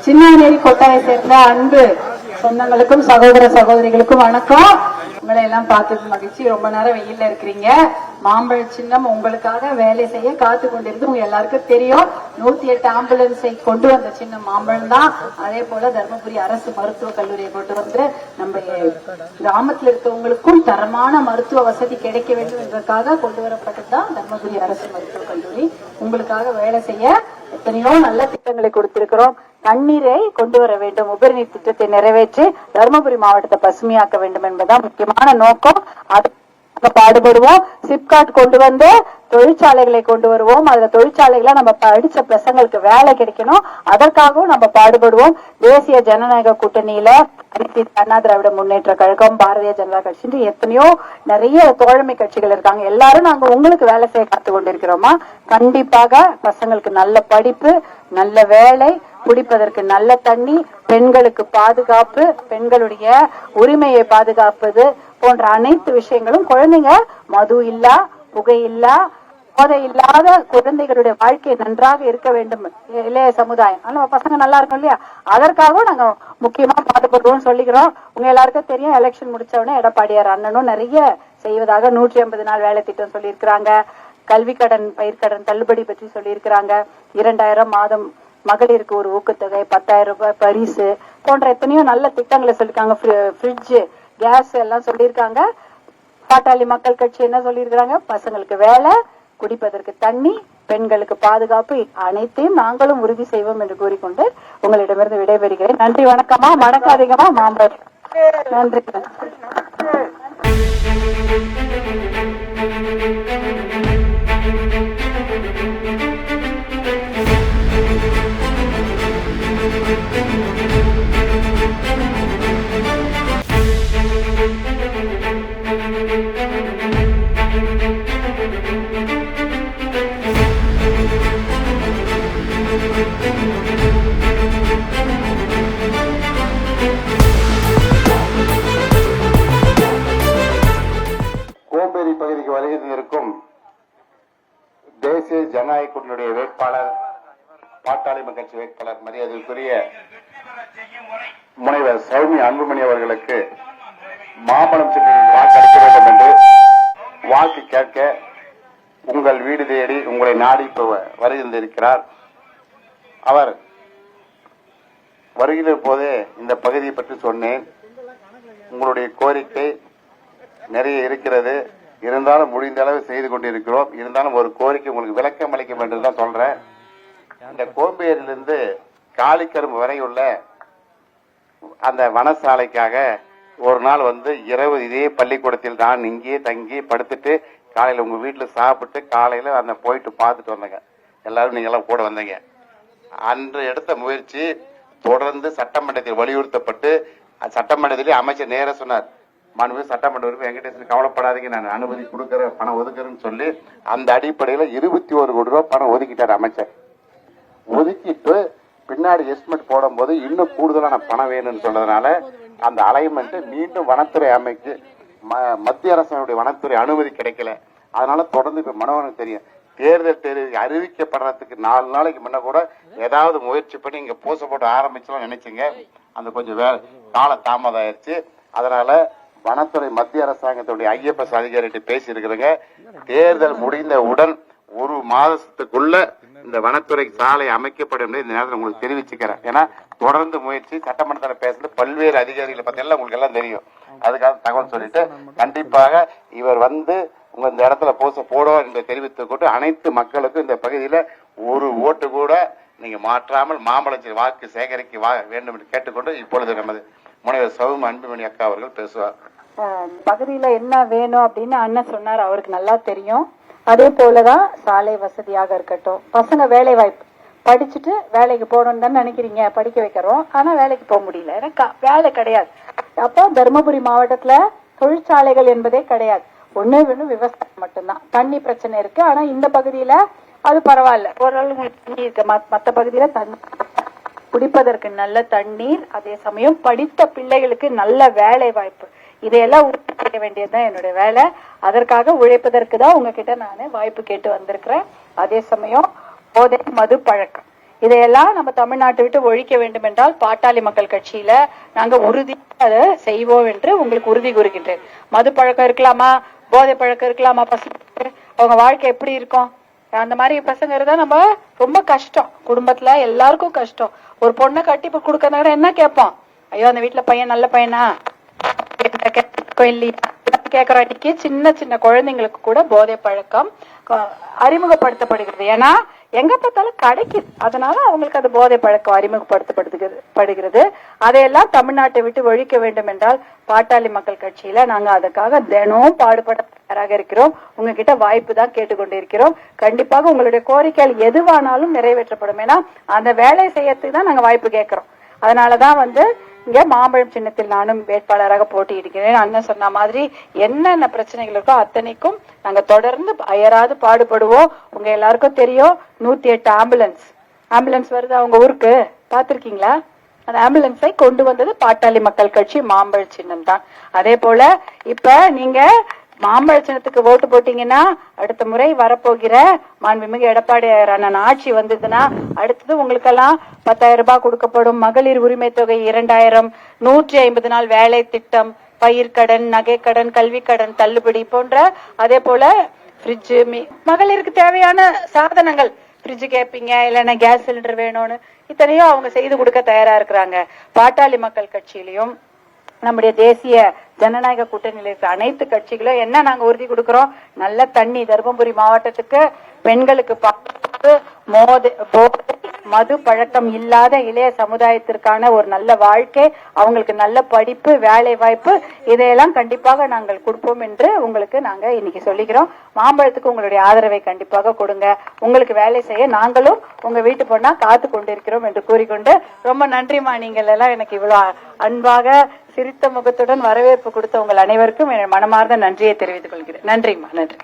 சின்னாநேரி கொட்டாயை சேர்ந்த அன்பு சொந்தங்களுக்கும் சகோதர சகோதரிகளுக்கும் வணக்கம். உங்களை எல்லாம் பார்த்தது மகிழ்ச்சி. ரொம்ப நேரம் வெயில்ல இருக்கிறீங்க. மாம்பழ சின்னம் உங்களுக்காக வேலை செய்ய காத்து கொண்டிருக்கு. உங்க எல்லாருக்கும் தெரியும். 108 ஆம்புலன்ஸை கொண்டு வந்த சின்னம் மாம்பழம் தான். அதே போல தர்மபுரி அரசு மருத்துவக் கல்லூரியை கொண்டு வந்து நம்ம கிராமத்தில் இருக்கவங்களுக்கும் தரமான மருத்துவ வசதி கிடைக்க வேண்டும் என்பதற்காக கொண்டு வரப்பட்டதுதான் தர்மபுரி அரசு மருத்துவக் கல்லூரி. உங்களுக்காக வேலை செய்ய எத்தனையோ நல்ல திட்டங்களை கொடுத்திருக்கிறோம். தண்ணீரை கொண்டு வர வேண்டும், உபரிநீர் திட்டத்தை நிறைவேற்றி தருமபுரி மாவட்டத்தை பசுமையாக்க வேண்டும் என்பதுதான் முக்கியமான நோக்கம். அது பாடுபடுவோம். சிப்காட் கொண்டு வந்து தொழிற்சாலைகளை கொண்டு வருவோம். அதுல தொழிற்சாலைகளை நம்ம படிச்ச பசங்களுக்கு வேலை கிடைக்கணும். அதற்காகவும் நம்ம பாடுபடுவோம். தேசிய ஜனநாயக கூட்டணியில அண்ணா திராவிட முன்னேற்ற கழகம், பாரதிய ஜனதா கட்சி, எத்தனையோ நிறைய தோழமை கட்சிகள் இருக்காங்க. எல்லாரும் நாங்க உங்களுக்கு வேலை செய்ய காத்து கொண்டிருக்கிறோமா? கண்டிப்பாக பசங்களுக்கு நல்ல படிப்பு, நல்ல வேலை, குடிப்பதற்கு நல்ல தண்ணி, பெண்களுக்கு பாதுகாப்பு, பெண்களுடைய உரிமையை பாதுகாப்பது போன்ற அனைத்து விஷயங்களும், குழந்தைங்க மது இல்லா, புகை இல்லா, போதை இல்லாத குழந்தைகளுடைய வாழ்க்கை நன்றாக இருக்க வேண்டும். இளைய சமுதாயம் நம்ம பசங்க நல்லா இருக்கும் இல்லையா? அதற்காகவும் நாங்க முக்கியமா பாடுபடுவோம் சொல்லிக்கிறோம். உங்க எல்லாருக்கும் தெரியும், எலெக்ஷன் முடிச்ச உடனே எடப்பாடியார் அண்ணனும் நிறைய செய்வதாக 150 நாள் வேலை திட்டம் சொல்லியிருக்கிறாங்க. கல்வி கடன், பயிர்க்கடன் தள்ளுபடி பற்றி சொல்லியிருக்கிறாங்க. 2000 மாதம் மகளிருக்கு ஒரு ஊக்கத்தொகை, 10,000 ரூபாய் பரிசு போன்ற எத்தனையோ நல்ல திட்டங்களை சொல்லிருக்காங்க. ஃப்ரிட்ஜ், கேஸ் எல்லாம் சொல்லியிருக்காங்க. பாட்டாளி மக்கள் கட்சி என்ன சொல்லியிருக்கிறாங்க? பசங்களுக்கு வேலை, குடிப்பதற்கு தண்ணி, பெண்களுக்கு பாதுகாப்பு, அனைத்தையும் நாங்களும் உறுதி செய்வோம் என்று கூறிக்கொண்டு உங்களிடமிருந்து விடைபெறுகிறேன். நன்றி, வணக்கமா. மறக்காதீங்கம்மா மாம்பழம். நன்றி. கோம்பேரி பகுதிக்கு வருகை தந்திருக்கும் தேசிய ஜனநாயக கூட்டணியுடைய வேட்பாளர், பாட்டாளி மக்கள் கட்சி வேட்பாளர், மரியாதைக்குரிய முனைவர் சௌமி அன்புமணி அவர்களுக்கு மாம்பழம் சின்னத்தில் வாக்களிக்க வேண்டும் என்று வாக்கு கேட்க உங்கள் வீடு தேடி உங்களை நாடி வருகை தந்திருக்கிறார். அவர் வருகிற போதே இந்த பகுதியை பற்றி சொன்னேன். உங்களுடைய கோரிக்கை நிறைய இருக்கிறது, இருந்தாலும் முடிந்த அளவு செய்து கொண்டிருக்கிறோம். இருந்தாலும் ஒரு கோரிக்கை உங்களுக்கு விளக்கம் அளிக்க வேண்டும் தான் சொல்றேன். இந்த கோம்பேரியிலிருந்து காளிக்கரும்பு வரை உள்ள அந்த வனசாலைக்காக ஒரு நாள் வந்து இரவு இதே பள்ளிக்கூடத்தில் நான் இங்கேயே தங்கி படுத்துட்டு காலையில உங்க வீட்டுல சாப்பிட்டு காலையில அந்த போயிட்டு பார்த்துட்டு வந்தேங்க. எல்லாரும் நீங்க எல்லாம் கூட வந்தீங்க. அன்று எடுத்த முயற்சி தொடர்ந்து சட்டமன்றத்தில் வலியுறுத்தப்பட்டு சட்டமன்றத்திலே அமைச்சர் நேர சொன்னார், மாண்பு சட்டமன்ற உறுப்பினர் வெங்கடேசன் கவலைப்படாதீங்க, நான் அனுமதி கொடுக்கறேன், பணம் ஒதுக்குறேன்னு சொல்லி அந்த அடிப்படையில 21 கோடி ரூபாய் பணம் ஒதுக்கிட்டார் அமைச்சர். ஒதுக்கிட்டு பின்னாடி எஸ்டிமேட் போடும் போது இன்னும் கூடுதலான பணம் வேணும்னு சொன்னதுனால அந்த அலைன்மெண்ட் மீண்டும் வனத்துறை அமைக்கு மத்திய அரசனுடைய வனத்துறை அனுமதி கிடைக்கல. அதனால தொடர்ந்து இப்ப மனோகரனுக்கு தெரியும், தேர்தல் அறிவிக்கப்படுறதுக்கு 4 நாளைக்கு முன்ன கூட ஏதாவது முயற்சி பண்ணி இங்க பூச போட்டு ஆரம்பிச்சோம் நினைச்சுங்க. அந்த கொஞ்சம் கால தாமதம் ஆயிடுச்சு. அதனால வனத்துறை மத்திய அரசாங்கத்துடைய ஐஎஃப்எஸ் அதிகாரிகிட்ட பேசி இருக்கிறேங்க. தேர்தல் முடிந்தவுடன் 1 மாதத்துக்குள்ள இந்த வனத்துறை சாலை அமைக்கப்படும் இந்த நேரத்தில் உங்களுக்கு தெரிவிச்சுக்கிறேன். ஏன்னா தொடர்ந்து முயற்சி சட்டமன்றத்தில் பேசுறது பல்வேறு அதிகாரிகளை பத்தி எல்லாம் உங்களுக்கு எல்லாம் தெரியும். அதுக்காக தகவல் சொல்லிட்டு கண்டிப்பாக இவர் வந்து உங்க இந்த இடத்துல போடும் என்று தெரிவித்துக் கொண்டு அனைத்து மக்களுக்கும் இந்த பகுதியில ஒரு ஓட்டு கூட நீங்க மாற்றாமல் மாம்பழத்தில் வாக்கு சேகரிக்க வேண்டும் என்று கேட்டுக்கொண்டு இப்பொழுது நமது முனைவர் சௌமி அன்புமணி அக்கா அவர்கள் பேசுவார். பகுதியில என்ன வேணும் அப்படின்னு அண்ணன் சொன்னார், அவருக்கு நல்லா தெரியும். அதே போலதான் சாலை வசதியாக இருக்கட்டும், பசங்க வேலை வாய்ப்பு, படிச்சுட்டு வேலைக்கு போகணும்னு தான் நினைக்கிறீங்க, படிக்க வைக்கிறோம், ஆனா வேலைக்கு போக முடியல, ஏன்னா வேலை கிடையாது. அப்போ தருமபுரி மாவட்டத்துல தொழிற்சாலைகள் என்பதே கிடையாது. ஒண்ணு விவசாயம் மட்டும்தான். தண்ணி பிரச்சனை இருக்கு, ஆனா இந்த பகுதியில அது பரவாயில்ல, ஓரளவு தண்ணி இருக்கு. மற்ற பகுதியில தண்ணி, குடிப்பதற்கு நல்ல தண்ணீர், அதே சமயம் படித்த பிள்ளைகளுக்கு நல்ல வேலை வாய்ப்பு, இதையெல்லாம் உறுதி செய்ய வேண்டியதுதான் என்னுடைய வேலை. அதற்காக உழைப்பதற்கு தான் உங்ககிட்ட நான் வாய்ப்பு கேட்டு வந்திருக்கிறேன். அதே சமயம் போதை, மது பழக்கம் இதையெல்லாம் நம்ம தமிழ்நாட்டை விட்டு ஒழிக்க வேண்டும் என்றால் பாட்டாளி மக்கள் கட்சியில நாங்க உறுதியாக அதை செய்வோம் என்று உங்களுக்கு உறுதி கூறுகின்றேன். மது பழக்கம் இருக்கலாமா, போதை பழக்கம் இருக்கலாமா, பசங்க அவங்க வாழ்க்கை எப்படி இருக்கும்? அந்த மாதிரி பசங்க இருந்தா நம்ம ரொம்ப கஷ்டம், குடும்பத்துல எல்லாருக்கும் கஷ்டம். ஒரு பொண்ணை கட்டி கொடுக்கறத என்ன கேட்போம், ஐயோ அந்த வீட்டுல பையன் நல்ல பையனா இல்லையா கேக்குறோம். இன்னைக்கு சின்ன சின்ன குழந்தைங்களுக்கு கூட போதை பழக்கம் அறிமுகப்படுத்தப்படுகிறது. ஏன்னா எங்க பார்த்தாலும் கிடைக்குது, அதனால அவங்களுக்கு அது போதை பழக்கம் அறிமுகப்படுத்தப்படுகிறது. அதையெல்லாம் தமிழ்நாட்டை விட்டு ஒழிக்க வேண்டும் என்றால் பாட்டாளி மக்கள் கட்சியில நாங்க அதுக்காக தினம் பாடுபட தயாராக இருக்கிறோம். உங்ககிட்ட வாய்ப்பு தான் கேட்டுக்கொண்டிருக்கிறோம். கண்டிப்பாக உங்களுடைய கோரிக்கைகள் எதுவானாலும் நிறைவேற்றப்படும். ஏன்னா அந்த வேலை செய்யறதுக்கு தான் நாங்க வாய்ப்பு கேட்கிறோம். அதனாலதான் இங்க மாம்பழம் சின்னத்தில் நானும் வேட்பாளராக போட்டியிடுகிறேன். அண்ணன் சொன்ன மாதிரி என்னென்ன பிரச்சனைகள் இருக்கோ அத்தனைக்கும் நாங்க தொடர்ந்து அயராது பாடுபடுவோம். உங்க எல்லாருக்கும் தெரியும் 108 ஆம்புலன்ஸ் வருது அவங்க ஊருக்கு, பாத்திருக்கீங்களா? அந்த ஆம்புலன்ஸை கொண்டு வந்தது பாட்டாளி மக்கள் கட்சி மாம்பழ சின்னம் தான். அதே போல இப்ப நீங்க மாம்பழ சின்னத்துக்கு ஓட்டு போட்டீங்கன்னா அடுத்த முறை வரப்போகிற மாண்புமிகு எடப்பாடி அண்ணன் ஆட்சி வந்ததுன்னா அடுத்தது உங்களுக்கெல்லாம் 10,000 ரூபாய் கொடுக்கப்படும். மகளிர் உரிமை தொகை 2,000, 150 நாள் வேலை திட்டம், பயிர்க்கடன், நகைக்கடன், கல்விக்கடன் தள்ளுபடி போன்ற, அதே போல ஃப்ரிட்ஜ், மகளிருக்கு தேவையான சாதனங்கள், ஃப்ரிட்ஜ் கேட்பீங்க இல்லைன்னா கேஸ் சிலிண்டர் வேணும்னு இத்தனையும் அவங்க செய்து கொடுக்க தயாரா இருக்கிறாங்க. பாட்டாளி மக்கள் கட்சியிலையும் நம்முடைய தேசிய ஜனநாயக கூட்டணியில் இருக்கிற அனைத்து கட்சிகளும் என்ன நாங்க உறுதி கொடுக்கிறோம், நல்ல தண்ணி தருமபுரி மாவட்டத்துக்கு, பெண்களுக்கு மது பழக்கம் இல்லாத இளைய சமுதாயத்திற்கான ஒரு நல்ல வாழ்க்கை, அவங்களுக்கு நல்ல படிப்பு, வேலை வாய்ப்பு, இதையெல்லாம் கண்டிப்பாக நாங்கள் கொடுப்போம் என்று உங்களுக்கு நாங்க இன்னைக்கு சொல்லிக்கிறோம். மாம்பழத்துக்கு உங்களுடைய ஆதரவை கண்டிப்பாக கொடுங்க. உங்களுக்கு வேலை செய்ய நாங்களும் உங்க வீட்டு பொண்ணா காத்து கொண்டிருக்கிறோம் என்று கூறிக்கொண்டு ரொம்ப நன்றிமா. நீங்கள் எல்லாம் எனக்கு இவ்வளவு அன்பாக சிரித்த முகத்துடன் வரவேற்பு கொடுத்த உங்கள் அனைவருக்கும் என் மனமார்ந்த நன்றியை தெரிவித்துக் கொள்கிறேன். நன்றிம்மா, நன்றி.